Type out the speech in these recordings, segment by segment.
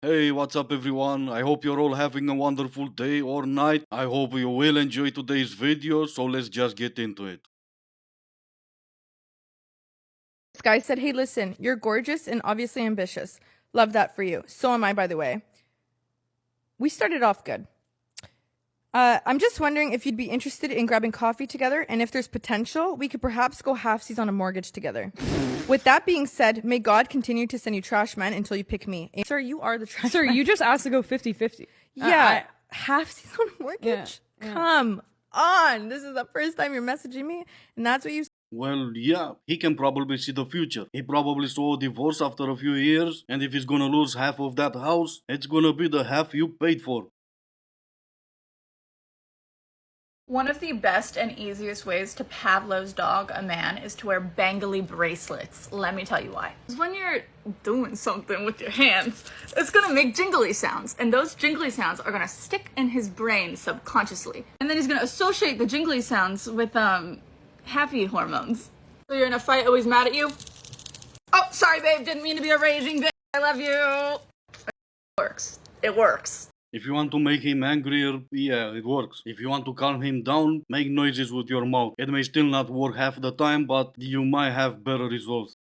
Hey, what's up everyone? I hope you're all having a wonderful day or night. I hope you will enjoy today's video, so let's just get into it. This guy said, "Hey, listen, you're gorgeous and obviously ambitious. Love that for you. So am I, by the way." We started off good. I'm just wondering if you'd be interested in grabbing coffee together, and if there's potential, we could perhaps go halfsies on a mortgage together. With that being said, may God continue to send you trash men until you pick me. Sir, you are the trash Sir, man. you just asked to go 50-50. Yeah, halfsies on a mortgage? Yeah. Come on. This is the first time you're messaging me, and that's what you Well, yeah, he can probably see the future. He probably saw a divorce after a few years, and if he's gonna lose half of that house, it's gonna be the half you paid for. One of the best and easiest ways to Pavlov's dog a man is to wear bangly bracelets. Let me tell you why. Because when you're doing something with your hands, it's gonna make jingly sounds. And those jingly sounds are gonna stick in his brain subconsciously. And then he's gonna associate the jingly sounds with happy hormones. So you're in a fight, always mad at you. Oh, sorry babe, didn't mean to be a raging bitch. I love you. It works. It works. If you want to make him angrier, yeah, it works. If you want to calm him down, make noises with your mouth. It may still not work half the time, but you might have better results.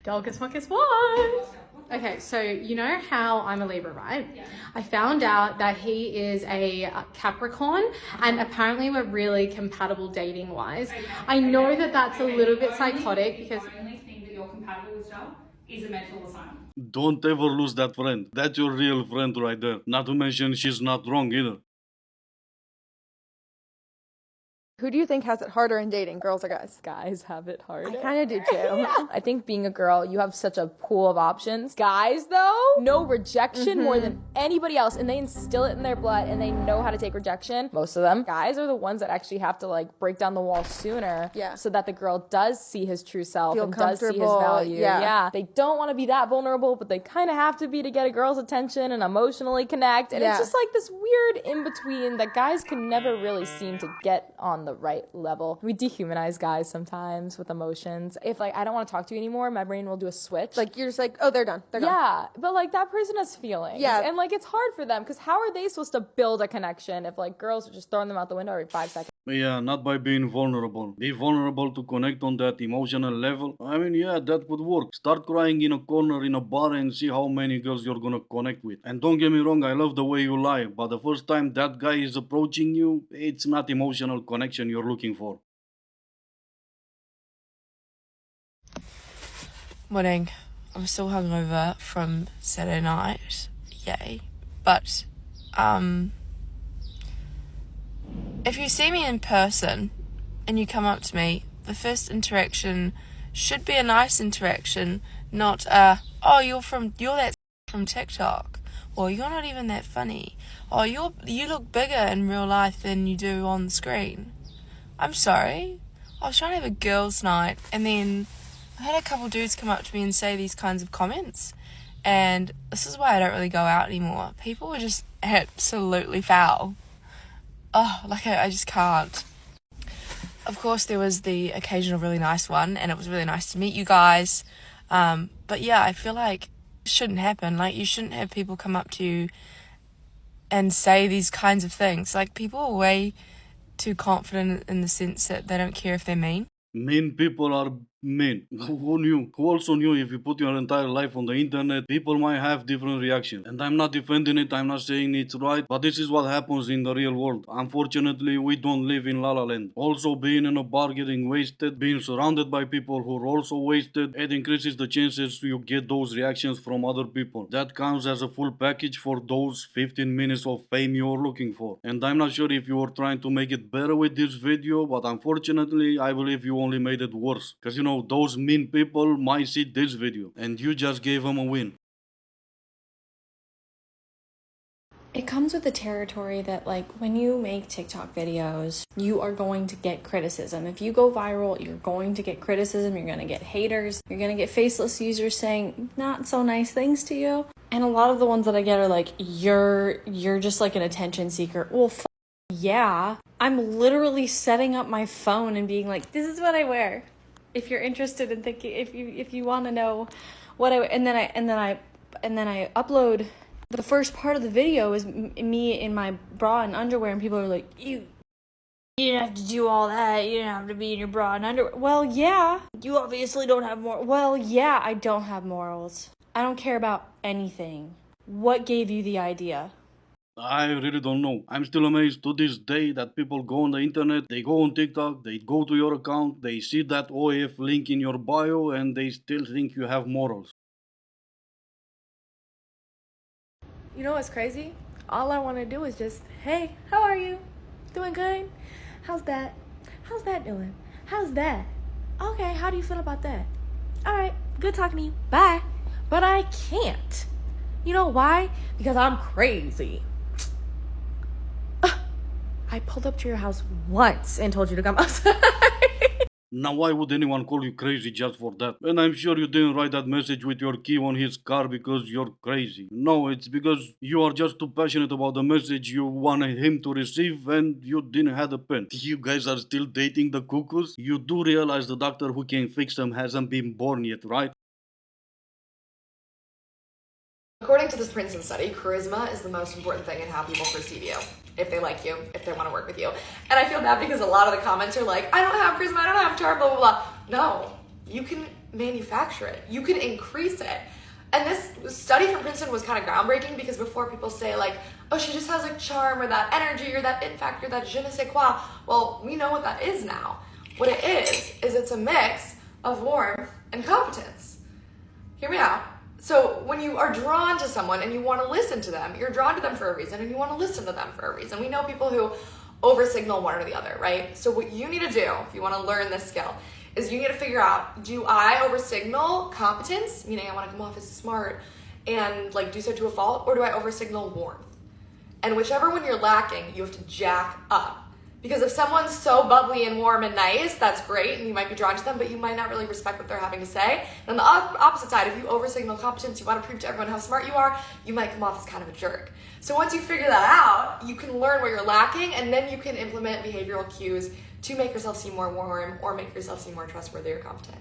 Guess what? Okay, so you know how I'm a Libra, right? I found out that he is a Capricorn, and apparently we're really compatible dating-wise. I know that that's a little bit psychotic because the only thing that you're compatible with is a mental asylum. Don't ever lose that friend. That's your real friend right there. Not to mention she's not wrong either. Who do you think has it harder in dating, girls or guys? Guys have it hard. I kind of do too. I think being a girl, you have such a pool of options. Guys, though, no rejection more than anybody else, and they instill it in their blood, and they know how to take rejection. Most of them. Guys are the ones that actually have to like break down the wall sooner, so that the girl does see his true self and does see his value. Yeah, they don't want to be that vulnerable, but they kind of have to be to get a girl's attention and emotionally connect. And it's just like this weird in between that guys can never really seem to get on the right level. We dehumanize guys sometimes with emotions. If like I don't want to talk to you anymore, my brain will do a switch. Like you're just like, oh, they're done. They're gone. Yeah, but like that person has feelings. Yeah. And like it's hard for them because how are they supposed to build a connection if like girls are just throwing them out the window every 5 seconds? Yeah, not by being vulnerable. Be vulnerable to connect on that emotional level. I mean, yeah, that would work. Start crying in a corner in a bar and see how many girls you're gonna connect with. And don't get me wrong, I love the way you lie, but the first time that guy is approaching you, it's not emotional connection you're looking for. Morning. I'm still hungover from Saturday night. Yay. But, if you see me in person and you come up to me, the first interaction should be a nice interaction, not oh, you're that from TikTok, or you're not even that funny, or you look bigger in real life than you do on the screen. I'm sorry. I was trying to have a girls' night, and then I had a couple dudes come up to me and say these kinds of comments, and this is why I don't really go out anymore. People were just absolutely foul. Oh, like I just can't. Of course, there was the occasional really nice one, and it was really nice to meet you guys. But yeah, I feel like it shouldn't happen. Like, you shouldn't have people come up to you and say these kinds of things. Like, people are way too confident in the sense that they don't care if they're mean. Mean people are mean. Who knew? Who also knew if you put your entire life on the internet, people might have different reactions. And I'm not defending it, I'm not saying it's right, but this is what happens in the real world. Unfortunately, we don't live in La La Land. Also, being in a bar getting wasted, being surrounded by people who are also wasted, it increases the chances you get those reactions from other people. That counts as a full package for those 15 minutes of fame you're looking for. And I'm not sure if you were trying to make it better with this video, but unfortunately, I believe you only made it worse. Because you know, those mean people might see this video and you just gave them a win. It comes with the territory that like when you make TikTok videos, you are going to get criticism. If you go viral, you're going to get criticism, you're going to get haters, you're going to get faceless users saying not so nice things to you. And a lot of the ones that I get are like, you're just like an attention seeker. Well, yeah, I'm literally setting up my phone and being like, this is what I wear. If you're interested in thinking, if you want to know and then I upload the first part of the video is me in my bra and underwear, and people are like, you didn't have to do all that. You didn't have to be in your bra and underwear. Well, yeah. You obviously don't have more. Well, yeah, I don't have morals. I don't care about anything. What gave you the idea? I really don't know. I'm still amazed to this day that people go on the internet, they go on TikTok, they go to your account, they see that OAF link in your bio, and they still think you have morals. You know what's crazy? All I want to do is just, hey, how are you? Doing good? How's that? How's that doing? How's that? Okay, how do you feel about that? All right, good talking to you. Bye. But I can't. You know why? Because I'm crazy. I pulled up to your house once and told you to come outside. Now why would anyone call you crazy just for that? And I'm sure you didn't write that message with your key on his car because you're crazy. No, it's because you are just too passionate about the message you wanted him to receive and you didn't have a pen. You guys are still dating the cuckoos? You do realize the doctor who can fix them hasn't been born yet, right? According to this Princeton study, charisma is the most important thing in how people perceive you. If they like you, if they want to work with you. And I feel bad because a lot of the comments are like, I don't have charisma, I don't have charm, blah, blah, blah. No, you can manufacture it. You can increase it. And this study from Princeton was kind of groundbreaking because before people say like, oh, she just has a charm or that energy or that it factor, that je ne sais quoi. Well, we know what that is now. What it is it's a mix of warmth and competence. Hear me out. So when you are drawn to someone and you want to listen to them, you're drawn to them for a reason and you want to listen to them for a reason. We know people who over-signal one or the other, right? So what you need to do, if you want to learn this skill, is you need to figure out, do I over-signal competence, meaning I want to come off as smart and like do so to a fault, or do I over-signal warmth? And whichever one you're lacking, you have to jack up. Because if someone's so bubbly and warm and nice, that's great, and you might be drawn to them, but you might not really respect what they're having to say. And on the opposite side, if you over-signal competence, you want to prove to everyone how smart you are, you might come off as kind of a jerk. So once you figure that out, you can learn where you're lacking, and then you can implement behavioral cues to make yourself seem more warm or make yourself seem more trustworthy or competent.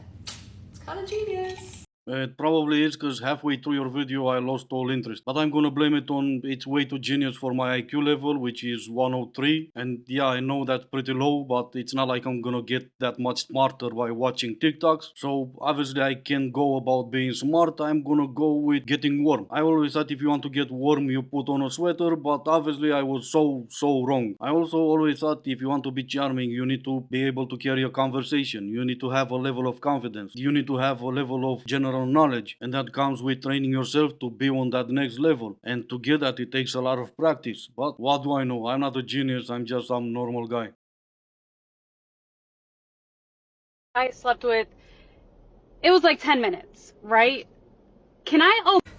It's kind of genius. It probably is because halfway through your video I lost all interest. But I'm gonna blame it on it's way too genius for my IQ level, which is 103. And yeah, I know that's pretty low, but it's not like I'm gonna get that much smarter by watching TikToks. So obviously I can't go about being smart, I'm gonna go with getting warm. I always thought if you want to get warm you put on a sweater, but obviously I was so wrong. I also always thought if you want to be charming you need to be able to carry a conversation. You need to have a level of confidence. You need to have a level of general knowledge, and that comes with training yourself to be on that next level, and to get that it takes a lot of practice. But what do I know? I'm not a genius, I'm just some normal guy. I slept with, it was like 10 minutes, right?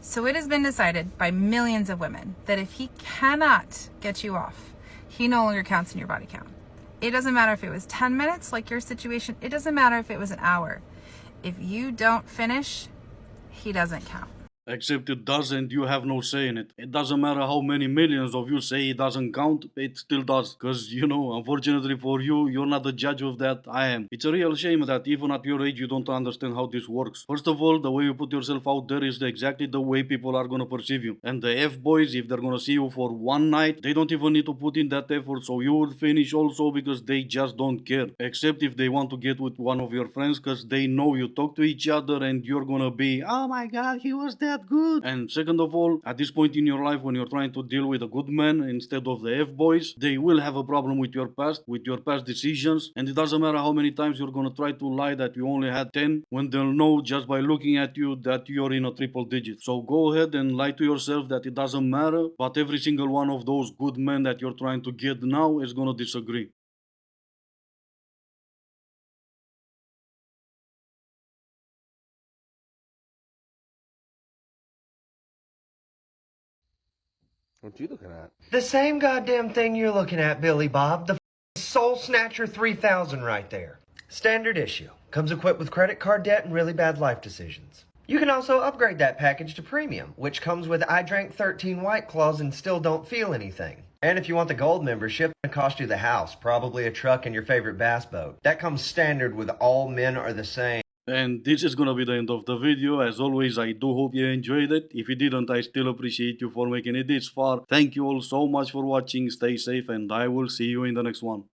So it has been decided by millions of women that if he cannot get you off, he no longer counts in your body count. It doesn't matter if it was 10 minutes like your situation, it doesn't matter if it was an hour. If you don't finish, he doesn't count. Except it doesn't, you have no say in it. It doesn't matter how many millions of you say it doesn't count, it still does. Cause you know, unfortunately for you, you're not the judge of that, I am. It's a real shame that even at your age you don't understand how this works. First of all, the way you put yourself out there is exactly the way people are gonna perceive you. And the F-boys, if they're gonna see you for one night, they don't even need to put in that effort, so you will finish also because they just don't care. Except if they want to get with one of your friends, cause they know you talk to each other and you're gonna be, oh my god, he was that good. And second of all, at this point in your life when you're trying to deal with a good man instead of the F-boys, they will have a problem with your past decisions, and it doesn't matter how many times you're gonna try to lie that you only had 10 when they'll know just by looking at you that you're in a triple digit. So go ahead and lie to yourself that it doesn't matter, but every single one of those good men that you're trying to get now is gonna disagree. What you looking at? The same goddamn thing you're looking at, Billy Bob. The Soul Snatcher 3000 right there. Standard issue. Comes equipped with credit card debt and really bad life decisions. You can also upgrade that package to premium, which comes with I drank 13 White Claws and still don't feel anything. And if you want the gold membership, it costs you the house, probably a truck and your favorite bass boat. That comes standard with all men are the same. And this is gonna be the end of the video. As always, I do hope you enjoyed it. If you didn't, I still appreciate you for making it this far. Thank you all so much for watching. Stay safe and I will see you in the next one.